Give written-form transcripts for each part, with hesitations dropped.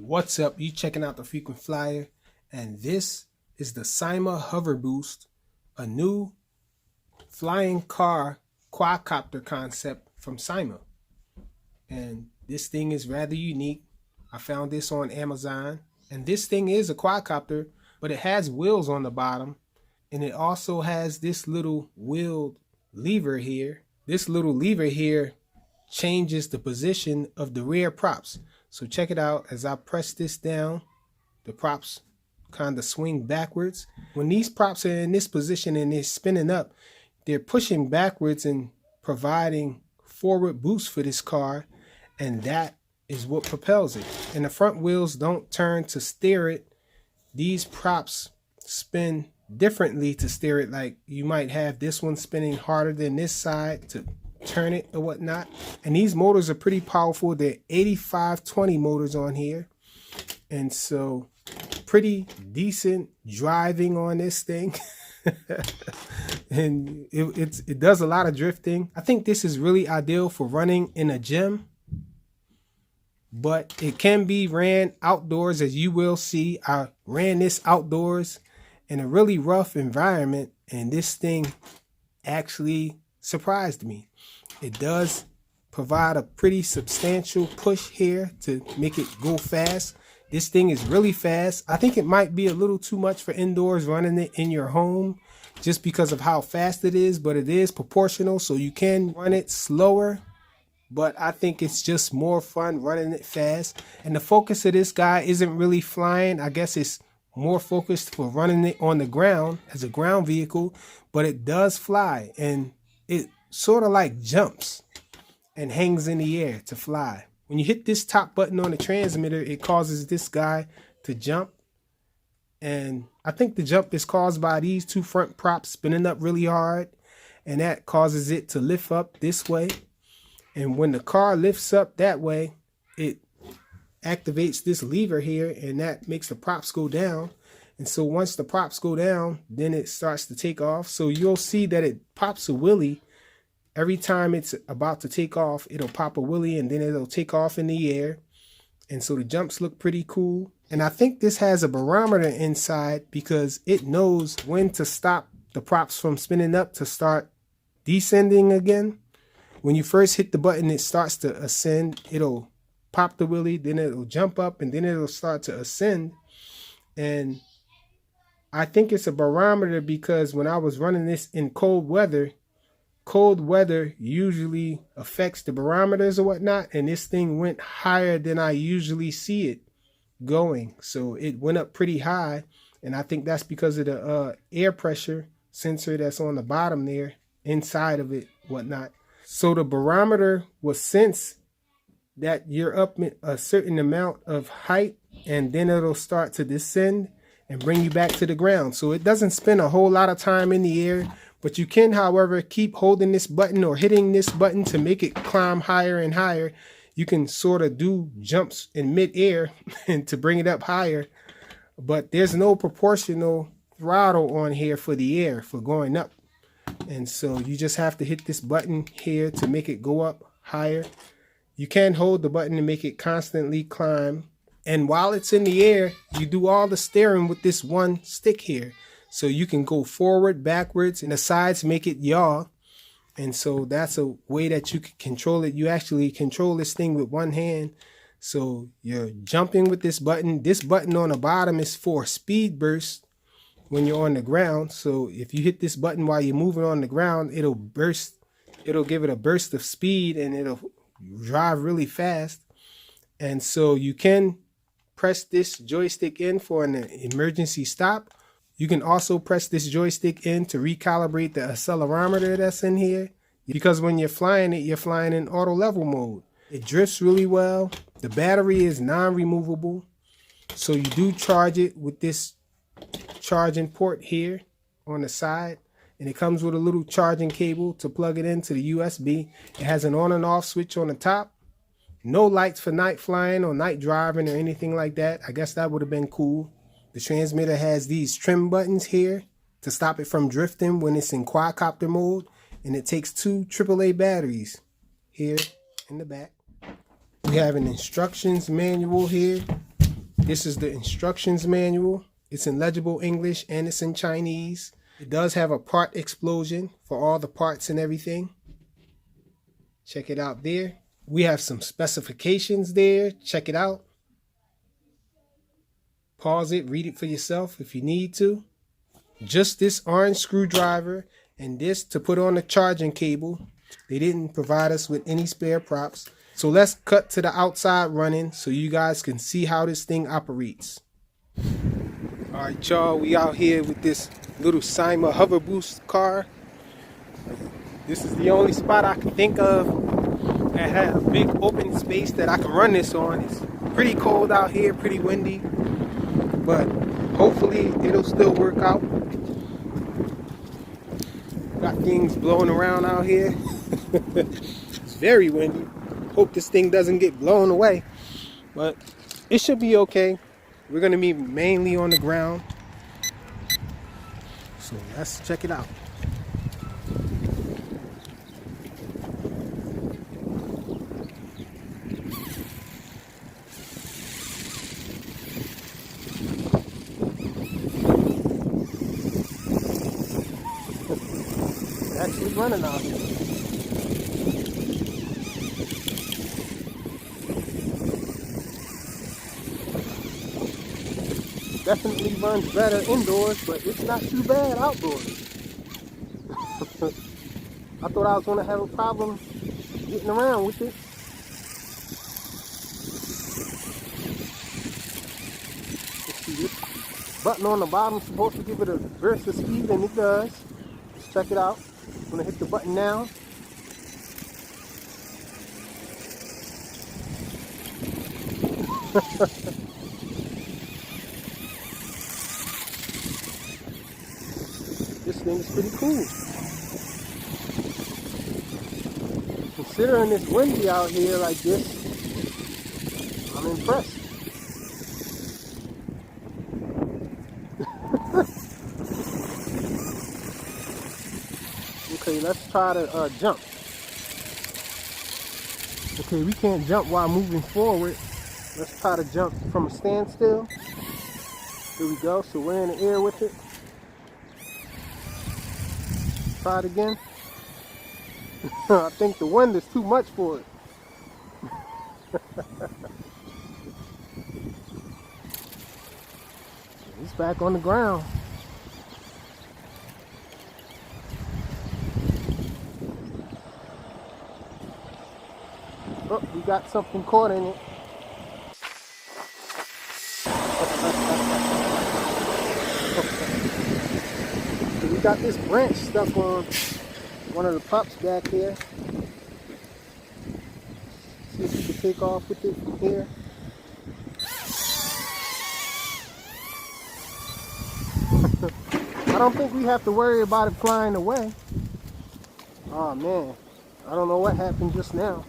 What's up? You checking out the Frequent Flyer, and this is the Syma Hoverboost, a new flying car quadcopter concept from Syma. And this thing is rather unique. I found this on Amazon, and this thing is a quadcopter, but it has wheels on the bottom, and it also has this little wheeled lever here. This little lever here changes the position of the rear props. So check it out. As I press this down, the props kind of swing backwards. When these props are in this position and they're spinning up, they're pushing backwards and providing forward boost for this car, and that is what propels it. And the front wheels don't turn to steer it. These props spin differently to steer it. Like you might have this one spinning harder than this side to turn it or whatnot. And these motors are pretty powerful. They're 8520 motors on here, and so pretty decent driving on this thing. And it does a lot of drifting. I think this is really ideal for running in a gym, but it can be ran outdoors, as you will see. I ran this outdoors in a really rough environment, and this thing actually surprised me. It does provide a pretty substantial push here to make it go fast. This thing is really fast. I think it might be a little too much for indoors, running it in your home just because of how fast it is, but it is proportional, so you can run it slower. But I think it's just more fun running it fast. And the focus of this guy isn't really flying. I guess it's more focused for running it on the ground as a ground vehicle, but it does fly, and it sort of like jumps and hangs in the air to fly. When you hit this top button on the transmitter, it causes this guy to jump. And I think the jump is caused by these two front props spinning up really hard, and that causes it to lift up this way. And when the car lifts up that way, it activates this lever here, and that makes the props go down. And so once the props go down, then it starts to take off. So you'll see that it pops a wheelie. Every time it's about to take off, it'll pop a wheelie, and then it'll take off in the air. And so the jumps look pretty cool. And I think this has a barometer inside because it knows when to stop the props from spinning up to start descending again. When you first hit the button, it starts to ascend. It'll pop the wheelie, then it'll jump up, and then it'll start to ascend. And I think it's a barometer because when I was running this in cold weather usually affects the barometers or whatnot, and this thing went higher than I usually see it going. So it went up pretty high, and I think that's because of the air pressure sensor that's on the bottom there, inside of it, whatnot. So the barometer will sense that you're up a certain amount of height, and then it'll start to descend and bring you back to the ground. So it doesn't spend a whole lot of time in the air, but you can, however, keep holding this button or hitting this button to make it climb higher and higher. You can sort of do jumps in midair and to bring it up higher, but there's no proportional throttle on here for the air for going up. And so you just have to hit this button here to make it go up higher. You can hold the button to make it constantly climb. And while it's in the air, you do all the steering with this one stick here. So you can go forward, backwards, and the sides make it yaw. And so that's a way that you can control it. You actually control this thing with one hand. So you're jumping with this button. This button on the bottom is for speed burst when you're on the ground. So if you hit this button while you're moving on the ground, it'll burst. It'll give it a burst of speed, and it'll drive really fast. And so you can press this joystick in for an emergency stop. You can also press this joystick in to recalibrate the accelerometer that's in here, because when you're flying it, you're flying in auto level mode. It drifts really well. The battery is non-removable, so you do charge it with this charging port here on the side, and it comes with a little charging cable to plug it into the USB. It has an on and off switch on the top. No lights for night flying or night driving or anything like that. I guess that would have been cool. The transmitter has these trim buttons here to stop it from drifting when it's in quadcopter mode, and it takes 2 AAA batteries here in the back. We have an instructions manual here This is the instructions manual. It's in legible English and it's in Chinese. It does have a part explosion for all the parts and everything. Check it out there. We have some specifications there. Check it out. Pause it, read it for yourself if you need to. Just this orange screwdriver and this to put on the charging cable. They didn't provide us with any spare props. So let's cut to the outside running so you guys can see how this thing operates. Alright y'all, we out here with this little Syma Hoverboost car. This is the only spot I can think of that has a big open space that I can run this on. It's pretty cold out here, pretty windy, but hopefully it'll still work out. Got things blowing around out here. It's very windy. Hope this thing doesn't get blown away, but it should be okay. We're gonna be mainly on the ground, so let's check it out. It's actually running out here. Definitely runs better indoors, but it's not too bad outdoors. I thought I was going to have a problem getting around with it. Let's see, this button on the bottom is supposed to give it a burst of speed, and it does. Let's check it out. I'm going to hit the button now. This thing is pretty cool. Considering it's windy out here like this, I'm impressed. Okay, let's try to jump. Okay, we can't jump while moving forward. Let's try to jump from a standstill. Here we go. So we're in the air with it. Try it again. I think the wind is too much for it. It's back on the ground. Oh, we got something caught in it. We got this branch stuck on one of the pups back here. See if we can take off with it from here. I don't think we have to worry about it flying away. Oh man, I don't know what happened just now.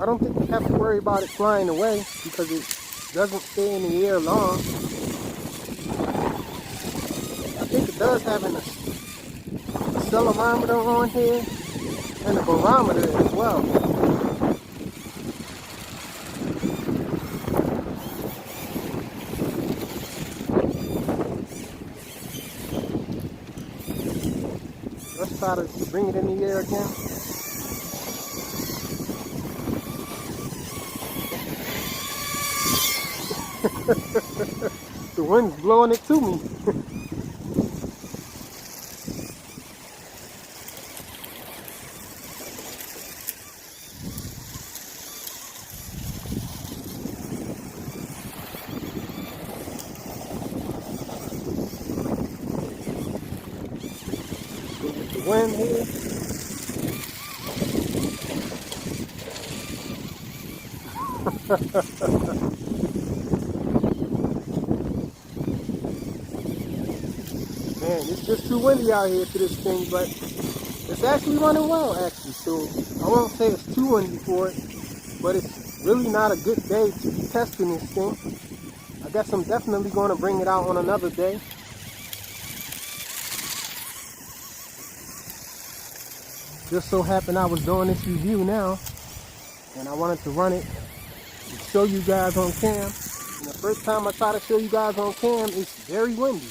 I don't think we have to worry about it flying away because it doesn't stay in the air long. I think it does have an accelerometer on here and a barometer as well. Let's try to bring it in the air again. The wind's blowing it to me. The wind here. Man, it's just too windy out here for this thing, but it's actually running well, actually. So I won't say it's too windy for it, but it's really not a good day to be testing this thing. I guess I'm definitely going to bring it out on another day. Just so happened I was doing this review now, and I wanted to run it show you guys on cam. And the first time I try to show you guys on cam, it's very windy.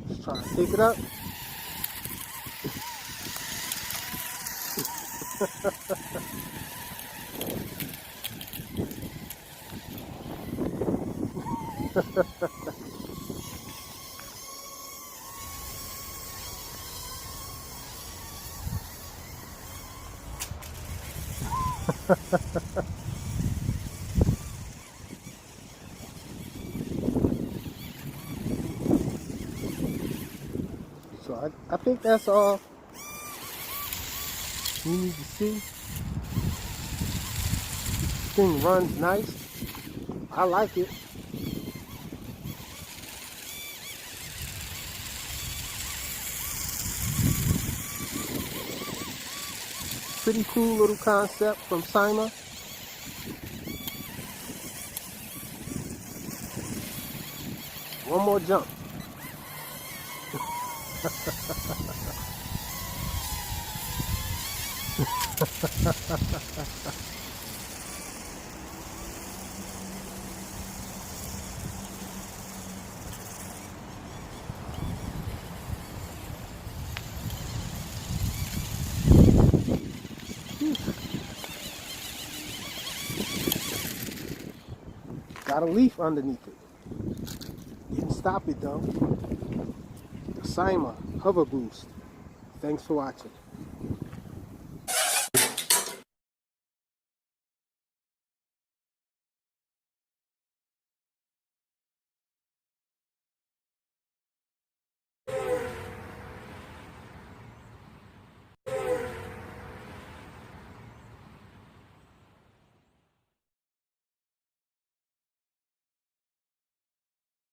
Just try to pick it up. So I think that's all you need to see. This thing runs nice. I like it. Pretty cool little concept from Syma. One more jump. Got a leaf underneath it. Didn't stop it though. The Syma Hoverboost. Thanks for watching.